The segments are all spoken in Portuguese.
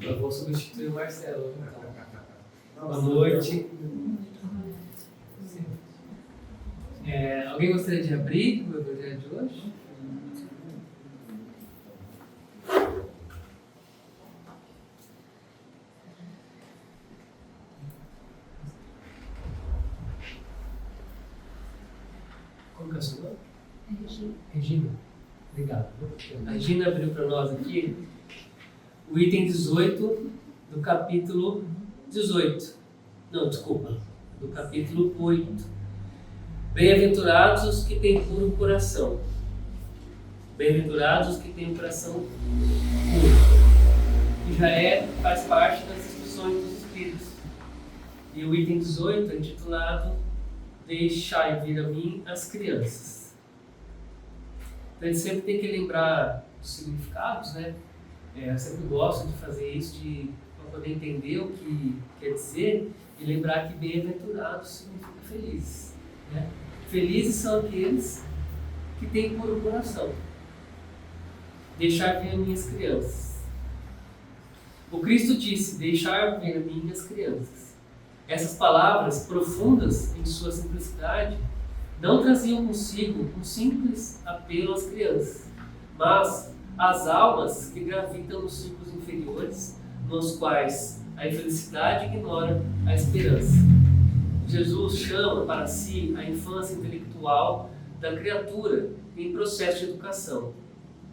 Eu vou substituir o Marcelo. Então. Boa noite. Alguém gostaria de abrir o evangelho de hoje? Como que é o seu nome? Regina. Obrigado. A Regina abriu para nós aqui o item 18 do capítulo 18. Não, desculpa. Do capítulo 8. Bem-aventurados os que têm puro coração. Bem-aventurados os que têm um coração puro. Que faz parte das instruções dos Espíritos. E o item 18 é intitulado Deixai vir a mim as crianças. Então a gente sempre tem que lembrar dos significados, né? Eu sempre gosto de fazer isso para poder entender o que quer dizer e lembrar que bem-aventurados significa felizes, né? Felizes são aqueles que têm puro coração. Deixar vir a minhas crianças. O Cristo disse: deixar vir a mim as crianças. Essas palavras, profundas em sua simplicidade, não traziam consigo um simples apelo às crianças, mas às almas que gravitam nos círculos inferiores, nos quais a infelicidade ignora a esperança. Jesus chama para si a infância intelectual da criatura em processo de educação,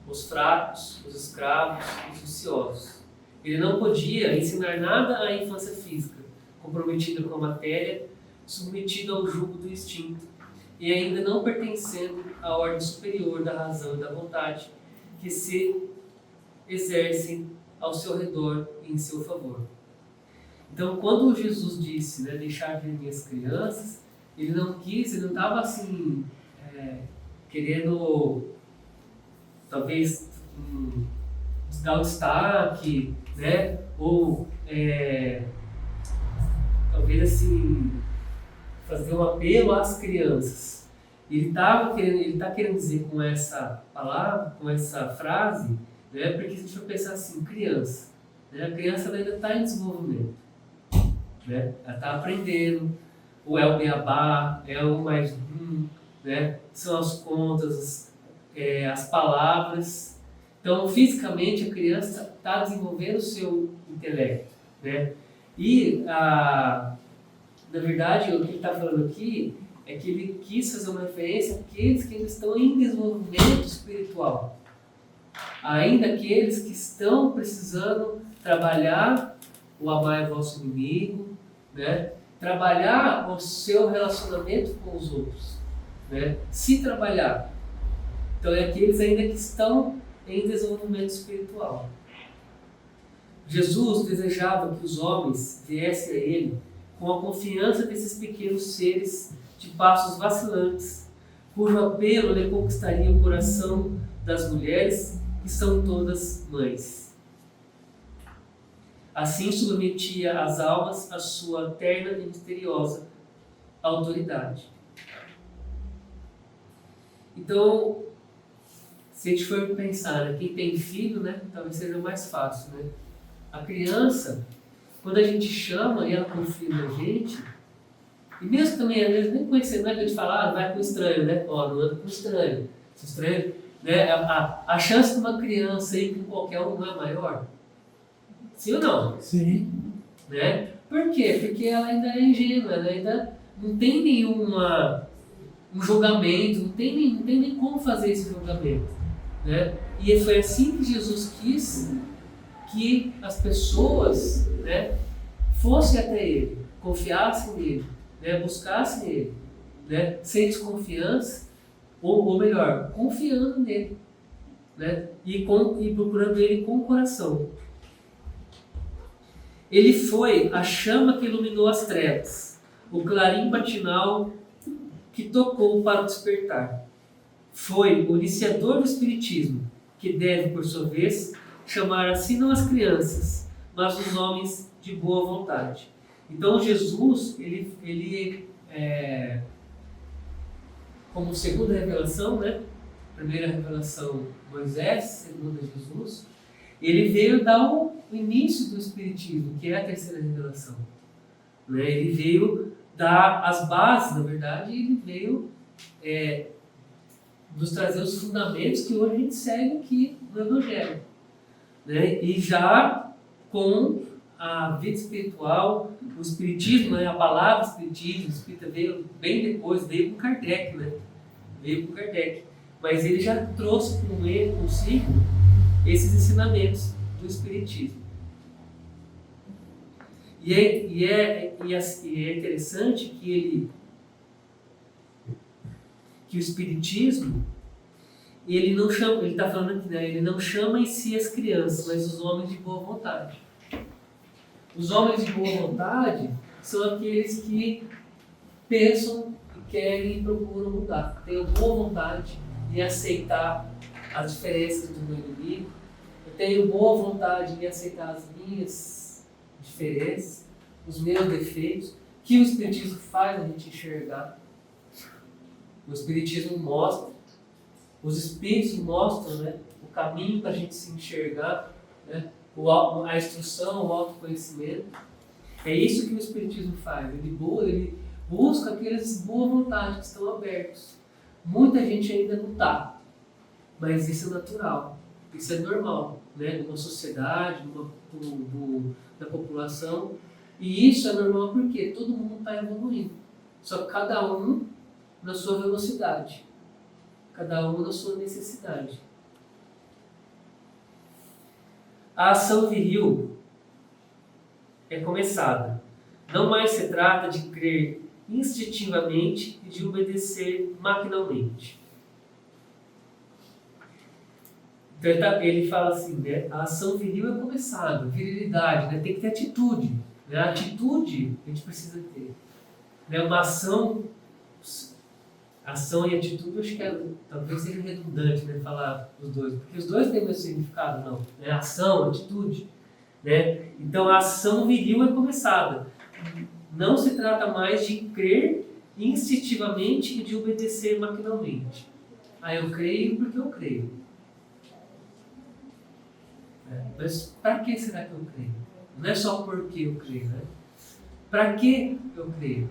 os fracos, os escravos, os viciosos. Ele não podia ensinar nada à infância física, comprometida com a matéria, submetida ao jugo do instinto e ainda não pertencendo à ordem superior da razão e da vontade que se exercem ao seu redor e em seu favor. Então, quando Jesus disse, né, deixar vir minhas crianças, ele não estava assim, querendo, talvez, dar um destaque, né, ou talvez assim, fazer um apelo às crianças. Ele está querendo dizer com essa palavra, com essa frase, né, porque se a gente for pensar assim, criança, né, a criança ela ainda está em desenvolvimento. Né? Ela está aprendendo, o é o beabá, é o mais né? São as contas, as palavras. Então, fisicamente, a criança está desenvolvendo o seu intelecto. Né? E, na verdade, o que ele está falando aqui é que ele quis fazer uma referência àqueles que ainda estão em desenvolvimento espiritual. Ainda aqueles que estão precisando trabalhar o amar é vosso inimigo, né? Trabalhar o seu relacionamento com os outros, né? Se trabalhar. Então é aqueles ainda que estão em desenvolvimento espiritual. Jesus desejava que os homens viessem a Ele com a confiança desses pequenos seres de passos vacilantes, cujo apelo lhe conquistaria o coração das mulheres que são todas mães. Assim submetia as almas à sua terna e misteriosa autoridade. Então, se a gente for pensar, né, quem tem filho, né, talvez seja mais fácil, né? A criança, quando a gente chama e ela confia na gente, e mesmo também, às vezes, nem conhecendo, não é que a gente fala, vai com estranho, né? Ó, não anda com estranho. Se estranho, né? A chance de uma criança ir com qualquer um não é maior? Sim ou não? Sim. Né? Por quê? Porque ela ainda é ingênua, ela ainda não tem um julgamento, não tem nem como fazer esse julgamento. Né? E foi assim que Jesus quis que as pessoas, né, fossem até Ele, confiassem nele, né, buscassem Ele, né, sem desconfiança, ou melhor, confiando nele, né, e procurando Ele com o coração. Ele foi a chama que iluminou as trevas, o clarim matinal que tocou para o despertar. Foi o iniciador do Espiritismo, que deve, por sua vez, chamar assim não as crianças, mas os homens de boa vontade. Então Jesus, ele como segunda revelação, né? Primeira revelação Moisés, segunda Jesus, ele veio dar o início do Espiritismo, que é a terceira revelação. Né? Ele veio dar as bases, na verdade, e ele veio nos trazer os fundamentos que hoje a gente segue aqui no Evangelho. Né? E já com a vida espiritual, o Espiritismo, né? A palavra Espiritismo, o Espírita veio bem depois, veio com Kardec, né? Veio com Kardec. Mas ele já trouxe com ele, consigo, esses ensinamentos do Espiritismo. E é interessante que o Espiritismo, ele não chama, ele está falando aqui, né? Ele não chama em si as crianças, mas os homens de boa vontade. Os homens de boa vontade são aqueles que pensam, querem e procuram mudar. Tenho boa vontade em aceitar as diferenças do meu inimigo. Eu tenho boa vontade em aceitar as minhas diferenças, os meus defeitos, que o Espiritismo faz a gente enxergar. O Espiritismo mostra, os Espíritos mostram, né, o caminho para a gente se enxergar, né, a instrução, o autoconhecimento. É isso que o Espiritismo faz. Ele busca aqueles boa vontade que estão abertos. Muita gente ainda não está, mas isso é natural, isso é normal, né? Numa sociedade, na população. E isso é normal porque todo mundo está evoluindo, só que cada um na sua velocidade, cada um na sua necessidade. A ação viril é começada. Não mais se trata de crer instintivamente e de obedecer maquinalmente. Então ele fala assim, né? A ação viril é começada, virilidade, né? Tem que ter atitude. Né? A atitude a gente precisa ter. Né? Uma ação e atitude, eu acho que talvez seja redundante, né, falar os dois, porque os dois têm o mesmo significado, não. Né? Ação, atitude. Né? Então a ação viril é começada. Não se trata mais de crer instintivamente e de obedecer maquinalmente. Eu creio porque eu creio. Mas para que será que eu creio? Não é só porque eu creio, né? Para que eu creio?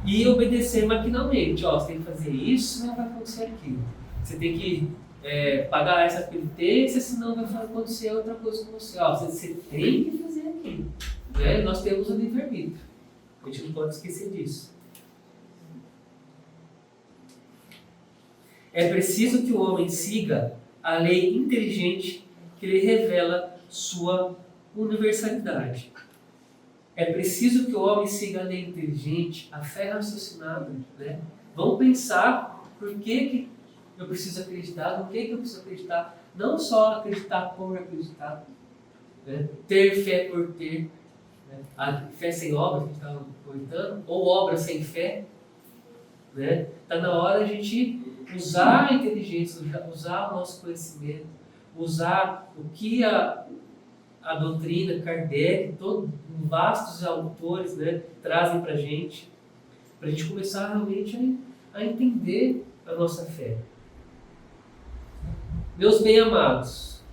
E obedecer maquinalmente. Você tem que fazer isso, senão vai acontecer aquilo. Você tem que pagar essa penitência, senão vai acontecer outra coisa com você. Você tem que fazer aquilo. Né? Nós temos o livre-arbítrio. A gente não pode esquecer disso. É preciso que o homem siga a lei inteligente que lhe revela sua universalidade. É preciso que o homem siga a lei inteligente, a fé raciocinada. Né? Vamos pensar por que eu preciso acreditar, no que eu preciso acreditar. Não só acreditar por acreditar. Né? Ter fé por ter. Né? A fé sem obra, que a gente estava comentando, ou obra sem fé. Né? Está na hora de a gente usar a inteligência, usar o nosso conhecimento, usar o que a doutrina, Kardec, vastos autores, né, trazem para a gente começar realmente a entender a nossa fé. Meus bem-amados,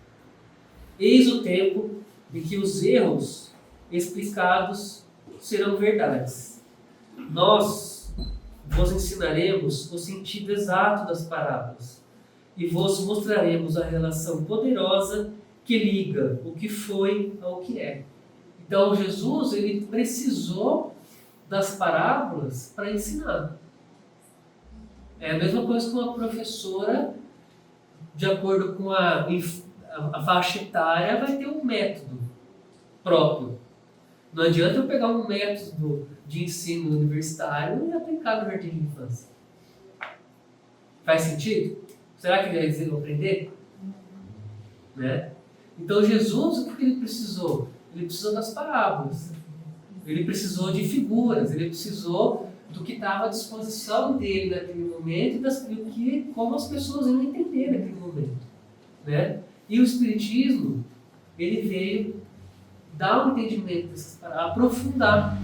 eis o tempo em que os erros explicados serão verdades. Nós vos ensinaremos o sentido exato das parábolas e vos mostraremos a relação poderosa que liga o que foi ao que é. Então Jesus, ele precisou das parábolas para ensinar. É a mesma coisa que uma professora, de acordo com a faixa etária, vai ter um método próprio. Não adianta eu pegar um método de ensino universitário e aplicar no jardim de infância. Faz sentido? Será que eles vão aprender? Né? Então Jesus, o que ele precisou? Ele precisou das parábolas. Ele precisou de figuras. Ele precisou do que estava à disposição dele naquele momento e como as pessoas iam entender naquele momento. Né? E o Espiritismo, ele veio dar um entendimento dessas parábolas, aprofundar.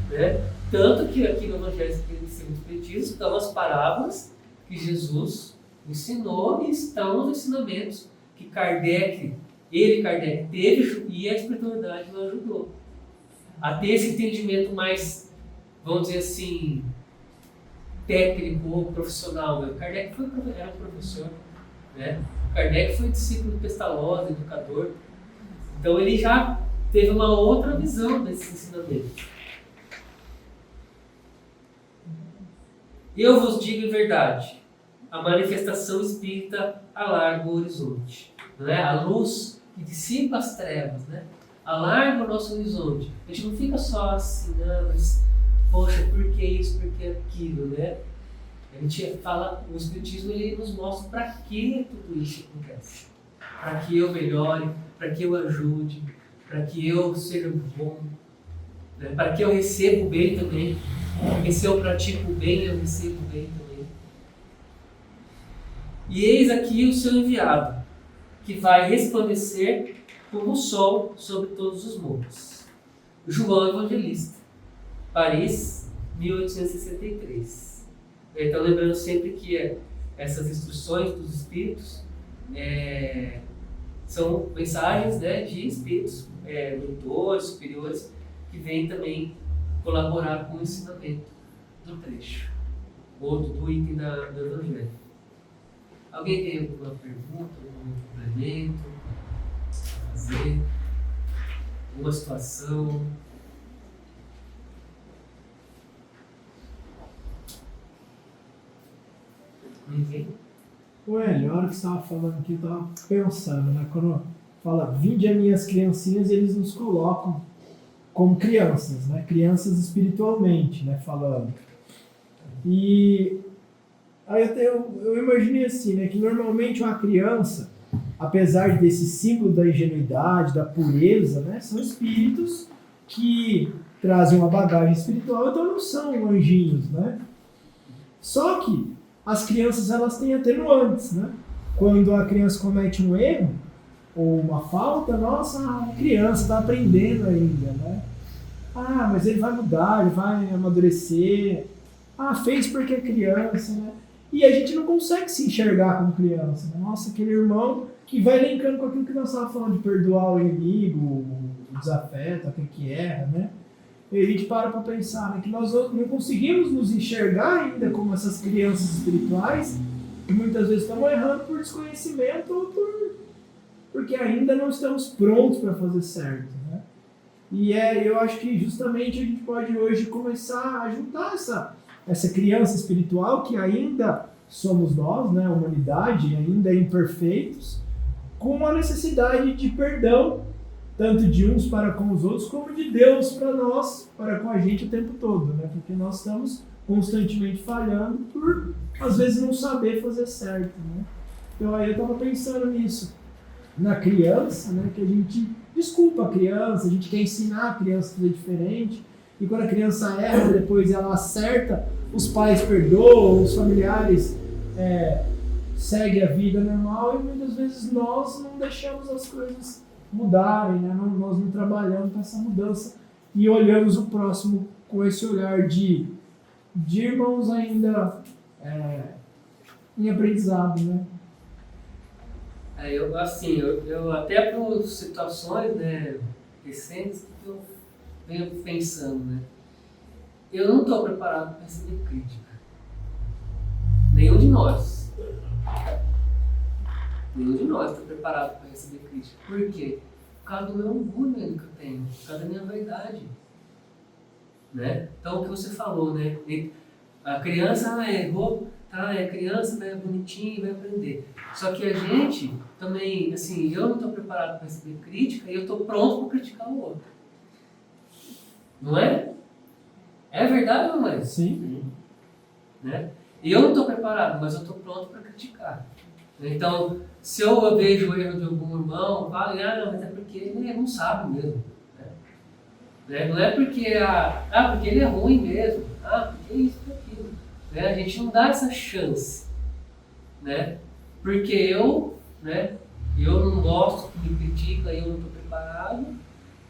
Né? Tanto que aqui no Evangelho segundo o Espiritismo estão as parábolas que Jesus ensinou e estão os ensinamentos que Kardec teve e a espiritualidade o ajudou a ter esse entendimento mais, vamos dizer assim, técnico ou profissional. Kardec era um professor, né? Kardec foi discípulo de Pestalozzi, educador. Então ele já teve uma outra visão desse ensinamento. Eu vos digo em verdade, a manifestação espírita alarga o horizonte. Né? A luz que dissipa as trevas, né? Alarga o nosso horizonte. A gente não fica só assim, mas poxa, por que isso, por que aquilo, né? A gente fala, o Espiritismo ele nos mostra para que tudo isso acontece. Para que eu melhore, para que eu ajude, para que eu seja bom, né? Para que eu receba o bem também. Porque se eu pratico o bem, eu recebo o bem também. E eis aqui o seu enviado, que vai resplandecer como o sol sobre todos os montes. João Evangelista, Paris, 1863. Então, lembrando sempre que essas instruções dos Espíritos são mensagens, né, de Espíritos mentores, superiores, que vêm também colaborar com o ensinamento do trecho, ou do item do Evangelho. Alguém tem alguma pergunta, algum complemento a fazer? Alguma situação? Ninguém? Hélio, a hora que você estava falando aqui, eu estava pensando, né? Quando fala, vinde a minhas criancinhas, eles nos colocam como crianças, né? Crianças espiritualmente, né? Falando. E aí eu imaginei assim, né? Que normalmente uma criança, apesar desse símbolo da ingenuidade, da pureza, né? São espíritos que trazem uma bagagem espiritual, então não são anjinhos, né? Só que as crianças, elas têm atenuantes, né? Quando a criança comete um erro ou uma falta, nossa, a criança está aprendendo ainda, né? Ah, mas ele vai mudar, ele vai amadurecer. Ah, fez porque é criança, né? E a gente não consegue se enxergar como criança, né? Nossa, aquele irmão que vai linkando com aquilo que nós estávamos falando de perdoar o inimigo, o desafeto, aquele que erra, né? E a gente para pensar, né, que nós não conseguimos nos enxergar ainda como essas crianças espirituais e muitas vezes estamos errando por desconhecimento ou porque ainda não estamos prontos para fazer certo, né? E eu acho que justamente a gente pode hoje começar a juntar essa criança espiritual que ainda somos nós, né, a humanidade, ainda imperfeitos, com a necessidade de perdão, tanto de uns para com os outros, como de Deus para nós, para com a gente o tempo todo, né? Porque nós estamos constantemente falhando por, às vezes, não saber fazer certo, né? Então aí eu estava pensando nisso, na criança, né? Que a gente desculpa a criança, a gente quer ensinar a criança a fazer diferente, e quando a criança erra, depois ela acerta, os pais perdoam, os familiares seguem a vida normal, e muitas vezes nós não deixamos as coisas mudarem, né? Nós não trabalhamos para essa mudança e olhamos o próximo com esse olhar de irmãos ainda em aprendizado, né? Eu até por situações, né, recentes que eu venho pensando, né? Eu não estou preparado para receber crítica. Nenhum de nós. Nenhum de nós está preparado para receber crítica. Por quê? Por causa do meu orgulho que eu tenho, por causa da minha vaidade. Né? Então, o que você falou, né? A criança errou, tá? É criança, né? Bonitinho, vai aprender. Só que a gente também, assim, eu não estou preparado para receber crítica e eu estou pronto para criticar o outro. Não é? É verdade ou não é? Sim. Né? E eu não estou preparado, mas eu estou pronto para criticar. Então, se eu vejo o erro de algum irmão, eu falo, não, mas é porque ele não sabe mesmo. Né? Não é porque, porque ele é ruim mesmo, porque isso, porque aquilo. Né? A gente não dá essa chance. Né? Porque eu não gosto que me critica, eu não estou preparado.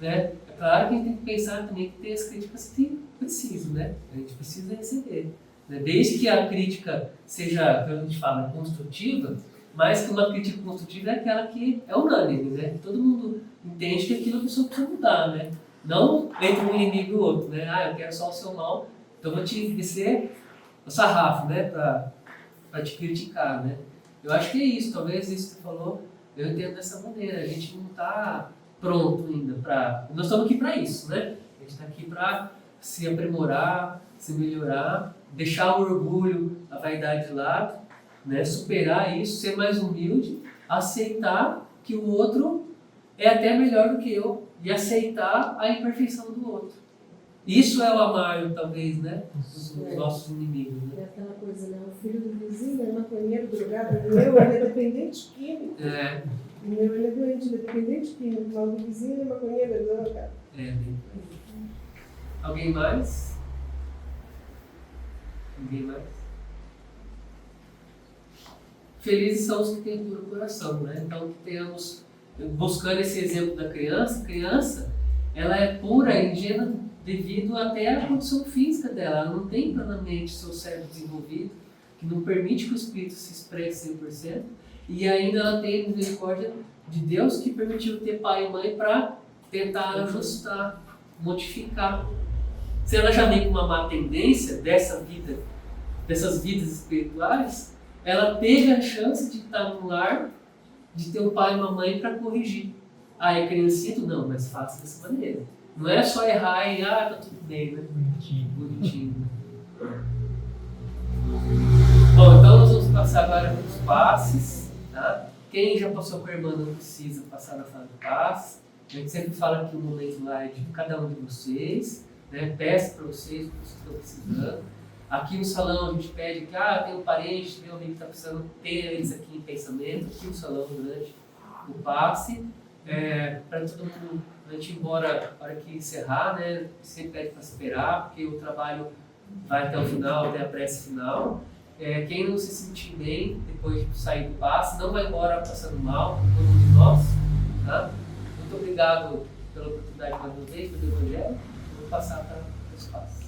Né? É claro que a gente tem que pensar também que tem as críticas que precisam, né? A gente precisa receber. Né? Desde que a crítica seja, como a gente fala, construtiva, Mas que uma crítica construtiva é aquela que é unânime, né? Todo mundo entende que aquilo a pessoa precisa mudar, né? Não entre um inimigo e o outro, né? Eu quero só o seu mal, então vou te descer o sarrafo, né? Pra te criticar, né? Eu acho que é isso, talvez isso que você falou, eu entendo dessa maneira. A gente não está pronto ainda para... Nós estamos aqui para isso, né? A gente está aqui para se aprimorar, se melhorar, deixar o orgulho, a vaidade de lado, né? Superar isso, ser mais humilde, aceitar que o outro é até melhor do que eu e aceitar a imperfeição do outro. Isso é o amar, talvez, né? Os nossos inimigos, né? É aquela coisa, né? O filho do vizinho é maconheiro, drogado, o meu ele é dependente químico. O meu ele é doente, dependente químico, mas o do vizinho é maconheiro, é drogado. Bem. Alguém mais? Ninguém mais? Felizes são os que têm puro coração, né? Então, que tenhamos, buscando esse exemplo da criança, a criança, ela é pura e ingênua devido até à condição física dela. Ela não tem plenamente seu cérebro desenvolvido, que não permite que o espírito se expresse 100%, e ainda ela tem a misericórdia de Deus que permitiu ter pai e mãe para tentar ajustar, modificar. Se ela já vem com uma má tendência dessas vidas espirituais, ela teve a chance de estar no lar, de ter um pai e uma mãe para corrigir. Aí a criancinha, não, mas faça dessa maneira. Não é só errar e, tá tudo bem, né? Bonitinho. Bom, então nós vamos passar agora para os passes, tá? Quem já passou com a irmã não precisa passar na sala de passe. A gente sempre fala que o momento lá é de cada um de vocês, né? Peço para vocês o que vocês estão precisando. Aqui no salão a gente pede que, tem um parente, tem um amigo que está precisando ter eles aqui em pensamento, aqui no salão durante o passe. Para todo mundo, a gente ir embora, na hora que encerrar, né? Sempre pede para esperar, porque o trabalho vai até o final, até a prece final. Quem não se sentir bem depois de sair do passe, não vai embora passando mal, todo mundo de nós, tá? Muito obrigado pela oportunidade mais uma vez, pelo Evangelho. Vou passar para os passes.